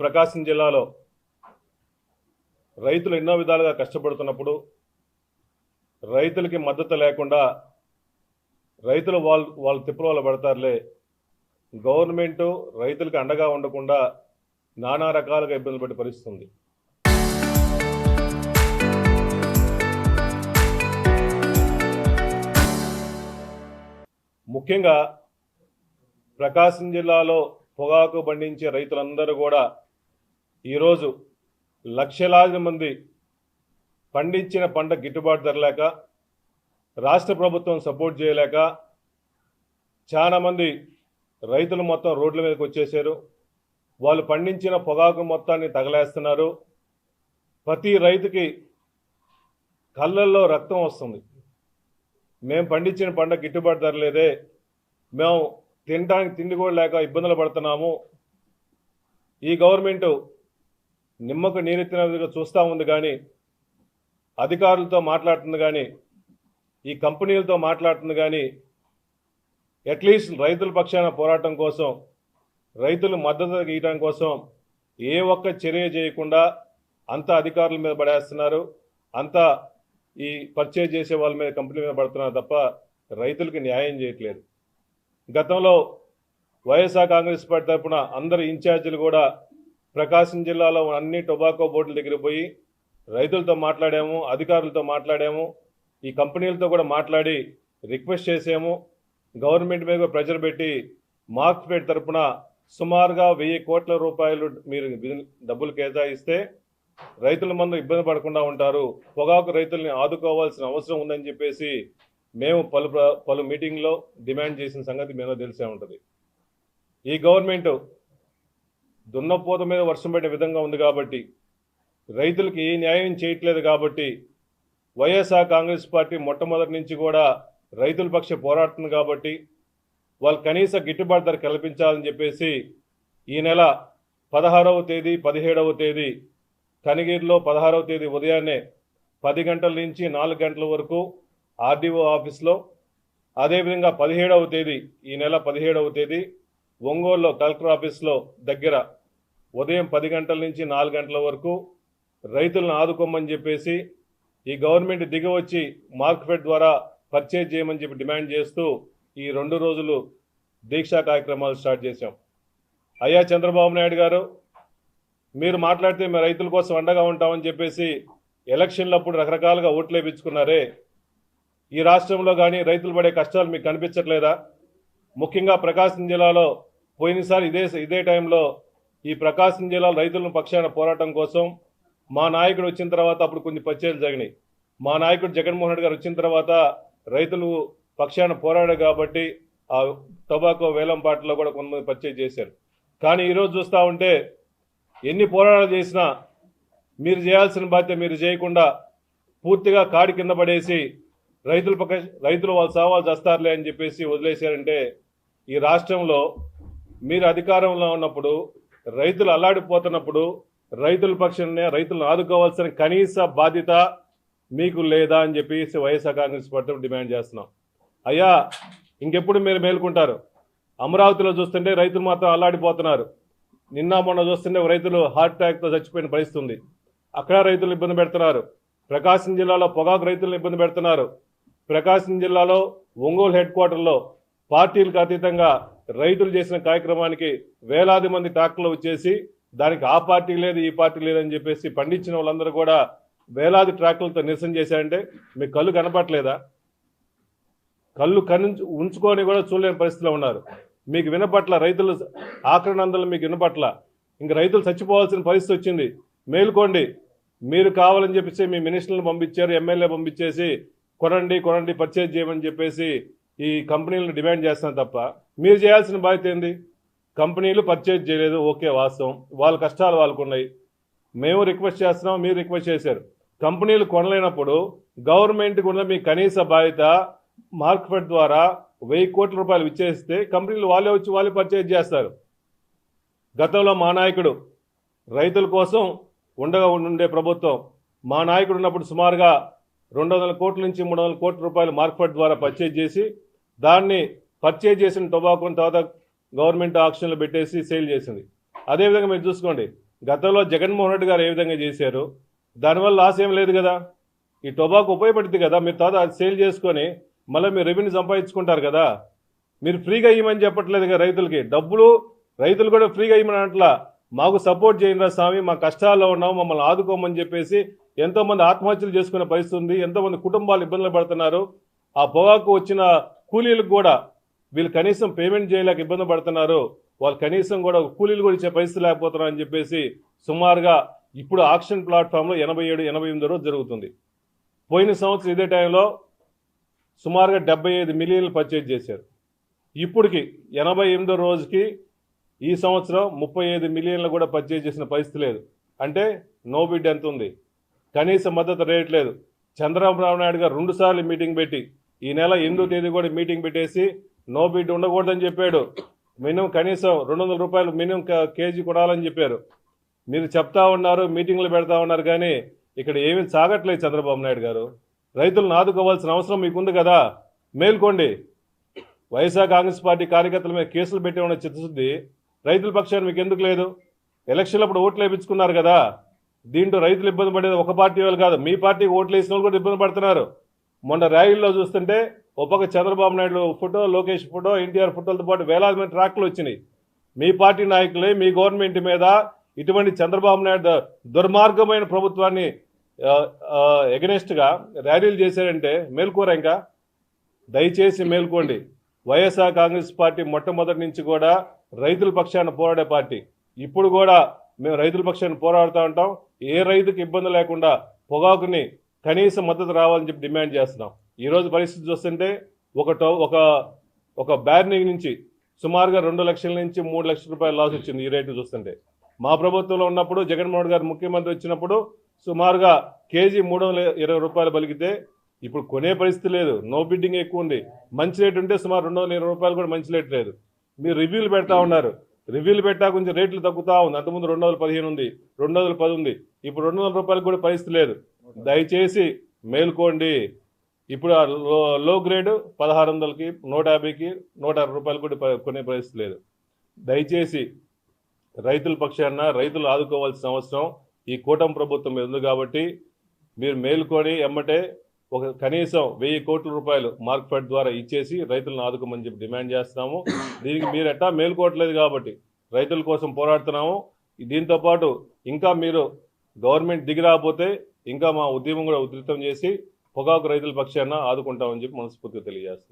ప్రకాశం జిల్లాలో రైతులు ఎన్నో విధాలుగా కష్టపడుతున్నప్పుడు రైతులకి మద్దతు లేకుండా రైతులు వాళ్ళు తిప్పల వల్ల పడతారులే, గవర్నమెంట్ రైతులకు అండగా ఉండకుండా నానా రకాలుగా ఇబ్బందులు పడే పరిస్థితి ఉంది. ముఖ్యంగా ప్రకాశం జిల్లాలో పొగాకు పండించే రైతులందరూ కూడా ఈరోజు లక్షలాది మంది పండించిన పంట గిట్టుబాటు ధర లేక, రాష్ట్ర ప్రభుత్వం సపోర్ట్ చేయలేక చాలామంది రైతులు మొత్తం రోడ్ల మీదకి వచ్చేసారు. వాళ్ళు పండించిన పొగాకు మొత్తాన్ని తగలేస్తున్నారు. ప్రతి రైతుకి కళ్ళల్లో రక్తం వస్తుంది. మేము పండించిన పంట గిట్టుబాటు ధర లేదే, మేము తినడానికి తిండి కూడా లేక ఇబ్బందులు పడుతున్నాము, ఈ గవర్నమెంటు నిమ్మకు నీరెత్తినదిగా చూస్తూ ఉంది కానీ, అధికారులతో మాట్లాడుతుంది కానీ, ఈ కంపెనీలతో మాట్లాడుతుంది కానీ, అట్లీస్ట్ రైతుల పక్షాన పోరాటం కోసం, రైతులు మద్దతు ఇవ్వడం కోసం ఏ ఒక్క చర్య చేయకుండా అంతా అధికారుల మీద పడేస్తున్నారు. అంతా ఈ పర్చేజ్ చేసే వాళ్ళ మీద, కంపెనీ మీద పడుతున్నారు తప్ప రైతులకి న్యాయం చేయట్లేదు. గతంలో వైఎస్ఆర్ కాంగ్రెస్ పార్టీ తరఫున అందరు ఇన్ఛార్జీలు కూడా ప్రకాశం జిల్లాలో అన్ని టొబాకో బోర్డుల దగ్గర పోయి రైతులతో మాట్లాడాము, అధికారులతో మాట్లాడాము, ఈ కంపెనీలతో కూడా మాట్లాడి రిక్వెస్ట్ చేసాము. గవర్నమెంట్ మీద ప్రెజర్ పెట్టి మార్క్ఫెడ్ తరఫున సుమారుగా 1000 కోట్ల రూపాయలు మీరు డబ్బులు కేటాయిస్తే రైతుల మందు ఇబ్బంది పడకుండా ఉంటారు, పొగాకు రైతుల్ని ఆదుకోవాల్సిన అవసరం ఉందని చెప్పేసి మేము పలు మీటింగ్లో డిమాండ్ చేసిన సంగతి మేము తెలిసే ఉంటుంది. ఈ గవర్నమెంట్ దున్నపోత మీద వర్షం పడే విధంగా ఉంది కాబట్టి, రైతులకి ఏ న్యాయం చేయట్లేదు కాబట్టి, వైఎస్ఆర్ కాంగ్రెస్ పార్టీ మొట్టమొదటి నుంచి కూడా రైతుల పక్ష పోరాడుతుంది కాబట్టి, వాళ్ళు కనీస గిట్టుబాటు ధర కల్పించాలని చెప్పేసి ఈ నెల 16వ తేదీ 17వ తేదీ కనిగిరిలో 16వ తేదీ ఉదయాన్నే 10 గంటల నుంచి 4 గంటల వరకు ఆర్డీఓ ఆఫీస్లో, అదేవిధంగా 17వ తేదీ ఈ నెల 17వ తేదీ ఒంగోలులో కలెక్టర్ ఆఫీస్లో దగ్గర ఉదయం 10 గంటల నుంచి 4 గంటల వరకు రైతులను ఆదుకోమని చెప్పేసి ఈ గవర్నమెంట్ దిగి వచ్చి మార్క్ఫెడ్ ద్వారా పర్చేజ్ చేయమని చెప్పి డిమాండ్ చేస్తూ ఈ 2 రోజులు దీక్షా కార్యక్రమాలు స్టార్ట్ చేశాం. అయ్యా చంద్రబాబు నాయుడు గారు, మీరు మాట్లాడితే మేము రైతుల కోసం అండగా ఉంటామని చెప్పేసి ఎలక్షన్లప్పుడు రకరకాలుగా ఓట్లు వేయించుకున్నారే, ఈ రాష్ట్రంలో కానీ రైతులు పడే కష్టాలు మీకు కనిపించట్లేదా? ముఖ్యంగా ప్రకాశం జిల్లాలో పోయినసారి ఇదే టైంలో ఈ ప్రకాశం జిల్లా రైతుల పక్షాన పోరాటం కోసం మా నాయకుడు వచ్చిన తర్వాత అప్పుడు కొన్ని పర్చేలు జరిగినాయి. మా నాయకుడు జగన్మోహన్ రెడ్డి గారు వచ్చిన తర్వాత రైతులు పక్షాన పోరాడారు కాబట్టి ఆ టొబాకో వేలంపాటలో కూడా కొంతమంది పర్చేజ్ చేశారు. కానీ ఈరోజు చూస్తూ ఉంటే ఎన్ని పోరాటాలు చేసినా మీరు చేయాల్సిన బాధ్యత మీరు చేయకుండా పూర్తిగా కాడి కింద పడేసి రైతులు వాళ్ళు సవాలు చేస్తారులే అని చెప్పేసి వదిలేశారంటే, ఈ రాష్ట్రంలో మీరు అధికారంలో ఉన్నప్పుడు రైతులు అల్లాడిపోతున్నప్పుడు రైతుల పక్షాన్ని రైతులను ఆదుకోవాల్సిన కనీస బాధ్యత మీకు లేదా అని చెప్పేసి వైఎస్ఆర్ కాంగ్రెస్ పార్టీ డిమాండ్ చేస్తున్నాం. అయ్యా, ఇంకెప్పుడు మీరు మేల్కుంటారు? అమరావతిలో చూస్తుంటే రైతులు మాత్రం అల్లాడిపోతున్నారు. నిన్న మొన్న చూస్తుంటే రైతులు హార్ట్ అటాక్తో చచ్చిపోయిన పరిస్థితి ఉంది. అక్కడ రైతులు ఇబ్బంది పెడుతున్నారు. ప్రకాశం జిల్లాలో పొగాకు రైతులను ఇబ్బంది పెడుతున్నారు. ప్రకాశం జిల్లాలో ఒంగోలు హెడ్ క్వార్టర్లో పార్టీలకు అతీతంగా రైతులు చేసిన కార్యక్రమానికి వేలాది మంది ట్రాక్టర్లు వచ్చేసి దానికి ఆ పార్టీ లేదు ఈ పార్టీ లేదని చెప్పేసి పండించిన వాళ్ళందరూ కూడా వేలాది ట్రాక్టర్లతో నిరసన చేశారంటే మీకు కళ్ళు కనపట్లేదా? కళ్ళు ఉంచుకొని కూడా చూడలేని పరిస్థితిలో ఉన్నారు. మీకు వినపట్ల, రైతులు ఆక్రమణలు మీకు వినపట్ల, ఇంక రైతులు చచ్చిపోవాల్సిన పరిస్థితి వచ్చింది. మేలుకోండి. మీరు కావాలని చెప్పేసి మీ మినిస్టర్లను పంపించారు, ఎమ్మెల్యే పంపించేసి కొనండి పర్చేజ్ చేయమని చెప్పేసి ఈ కంపెనీలను డిమాండ్ చేస్తున్నారు తప్ప మీరు చేయాల్సిన బాధ్యత ఏంది? కంపెనీలు పర్చేజ్ చేయలేదు, ఓకే, వాస్తవం, వాళ్ళ కష్టాలు వాళ్ళకు ఉన్నాయి. మేము రిక్వెస్ట్ చేస్తున్నాం, మీరు రిక్వెస్ట్ చేశారు. కంపెనీలు కొనలేనప్పుడు గవర్నమెంట్కి ఉన్న మీ కనీస బాధ్యత మార్క్ఫెడ్ ద్వారా 1000 కోట్ల రూపాయలు ఇచ్చేస్తే కంపెనీలు వాళ్ళే వచ్చి వాళ్ళే పర్చేజ్ చేస్తారు. గతంలో మా నాయకుడు రైతుల కోసం ఉండే ప్రభుత్వం, మా నాయకుడు ఉన్నప్పుడు సుమారుగా 200 కోట్ల నుంచి 300 కోట్ల రూపాయలు మార్క్ఫెడ్ ద్వారా పర్చేజ్ చేసి దాన్ని పర్చేజ్ చేసిన టొబాకోని తర్వాత గవర్నమెంట్ ఆక్షన్లో పెట్టేసి సేల్ చేసింది. అదేవిధంగా మీరు చూసుకోండి, గతంలో జగన్మోహన్ రెడ్డి గారు ఏ విధంగా చేశారు, దానివల్ల లాస్ ఏం లేదు కదా. ఈ టొబాకో ఉపయోగపడుతుంది కదా, మీరు తర్వాత అది సేల్ చేసుకొని మళ్ళీ మీరు రెవెన్యూ సంపాదించుకుంటారు కదా. మీరు ఫ్రీగా ఇవ్వమని చెప్పట్లేదు కదా రైతులకి, డబ్బులు రైతులు కూడా ఫ్రీగా ఇవ్వమని అట్లా. మాకు సపోర్ట్ చేయండి స్వామి, మా కష్టాల్లో ఉన్నాము, మమ్మల్ని ఆదుకోమని చెప్పేసి ఎంతోమంది ఆత్మహత్యలు చేసుకునే పరిస్థితి ఉంది, ఎంతోమంది కుటుంబాలు ఇబ్బందులు పడుతున్నారు. ఆ పొగాకు వచ్చిన కూలీలకు కూడా వీళ్ళు కనీసం పేమెంట్ చేయలేక ఇబ్బంది పడుతున్నారు, వాళ్ళు కనీసం కూడా కూలీలు కూడా ఇచ్చే పరిస్థితి లేకపోతున్నారు అని చెప్పేసి సుమారుగా ఇప్పుడు ఆక్షన్ ప్లాట్ఫామ్లో 87-88 రోజు జరుగుతుంది. పోయిన సంవత్సరం ఇదే టైంలో సుమారుగా 75 మిలియన్లు పర్చేజ్ చేశారు. ఇప్పటికి 88 రోజుకి ఈ సంవత్సరం 35 మిలియన్లు కూడా పర్చేజ్ చేసిన పరిస్థితి లేదు. అంటే నో బిడ్ ఎంత ఉంది, కనీస మద్దతు రేట్ లేదు. చంద్రబాబు నాయుడు గారు 2 సార్లు మీటింగ్ పెట్టి ఈ నెల 8వ తేదీ కూడా మీటింగ్ పెట్టేసి నో బిడ్ ఉండకూడదని చెప్పాడు. మినిమం కనీసం 200 రూపాయలు మినిమం కేజీ కొనాలని చెప్పారు. మీరు చెప్తా ఉన్నారు, మీటింగ్లు పెడతా ఉన్నారు, కానీ ఇక్కడ ఏమీ సాగట్లేదు. చంద్రబాబు నాయుడు గారు రైతులను ఆదుకోవాల్సిన అవసరం మీకుంది కదా, మేల్కోండి. వైఎస్ఆర్ కాంగ్రెస్ పార్టీ కార్యకర్తల మీద కేసులు పెట్టి ఉన్న చిత్తశుద్ధి రైతుల పక్షాన్ని మీకు ఎందుకు లేదు? ఎలక్షన్లప్పుడు ఓట్లు వేయించుకున్నారు కదా, దీంట్లో రైతులు ఇబ్బంది పడేది ఒక పార్టీ వాళ్ళు కాదు, మీ పార్టీకి ఓట్లు వేసిన వాళ్ళు కూడా ఇబ్బంది పడుతున్నారు. మొన్న ర్యాలీలో చూస్తుంటే ఒక పక్క చంద్రబాబు నాయుడు ఫోటో, లోకేష్ ఫోటో, ఎన్టీఆర్ ఫోటోలతో పాటు వేలాది మంది ట్రాక్లు వచ్చినాయి. మీ పార్టీ నాయకులే మీ గవర్నమెంట్ మీద ఇటువంటి చంద్రబాబు నాయుడు దుర్మార్గమైన ప్రభుత్వాన్ని ఎగనెస్ట్గా ర్యాలీలు చేశారంటే మేల్కోరా? ఇంకా దయచేసి మేల్కోండి. వైఎస్ఆర్ కాంగ్రెస్ పార్టీ మొట్టమొదటి నుంచి కూడా రైతుల పక్షాన పోరాడే పార్టీ. ఇప్పుడు కూడా మేము రైతుల పక్షాన పోరాడుతూ ఉంటాం. ఏ రైతుకి ఇబ్బంది లేకుండా పొగాకుని కనీస మద్దతు రావాలని చెప్పి డిమాండ్ చేస్తున్నాం. ఈరోజు పరిస్థితి చూస్తుంటే ఒక బ్యార్నింగ్ నుంచి సుమారుగా 2 లక్షల నుంచి 3 లక్షల రూపాయల లాస్ వచ్చింది ఈ రేటు చూస్తుంటే. మా ప్రభుత్వంలో ఉన్నప్పుడు జగన్మోహన్ గారు ముఖ్యమంత్రి వచ్చినప్పుడు సుమారుగా కేజీ 320 రూపాయలు పలికితే ఇప్పుడు కొనే పరిస్థితి లేదు, నో బిడ్డింగ్ ఎక్కువ ఉంది. మంచి రేటు ఉంటే సుమారు 220 రూపాయలు కూడా మంచి రేటు లేదు. మీరు రివ్యూలు పెడతా ఉన్నారు, రివ్యూలు పెట్టా కొంచెం రేట్లు తగ్గుతూ ఉంది. అంతకుముందు 215 ఉంది, 210 ఉంది, ఇప్పుడు 200 రూపాయలకు కూడా పరిస్థితి లేదు. దయచేసి మేల్కోండి. ఇప్పుడు లో గ్రేడ్ 1600కి, 150కి, 160 రూపాయలు కూడా కొనే పరిస్థితి లేదు. దయచేసి రైతుల పక్షాన రైతులు ఆదుకోవాల్సిన అవసరం ఈ కూటమి ప్రభుత్వం మీద ఉంది. కాబట్టి మీరు మేల్కొని ఎమ్మటే ఒక కనీసం 1000 కోట్ల రూపాయలు మార్కెట్ ద్వారా ఇచ్చేసి రైతులను ఆదుకోమని చెప్పి డిమాండ్ చేస్తున్నాము. దీనికి మీరు ఎట్టా మేల్కోవట్లేదు కాబట్టి రైతుల కోసం పోరాడుతున్నాము. దీంతోపాటు ఇంకా మీరు గవర్నమెంట్ దిగి రాకపోతే ఇంకా మా ఉద్యమం కూడా ఉధృతం చేసి పొగాకు రైతుల పక్షాన ఆదుకుంటామని చెప్పి మనస్ఫూర్తిగా తెలియజేస్తున్నాం.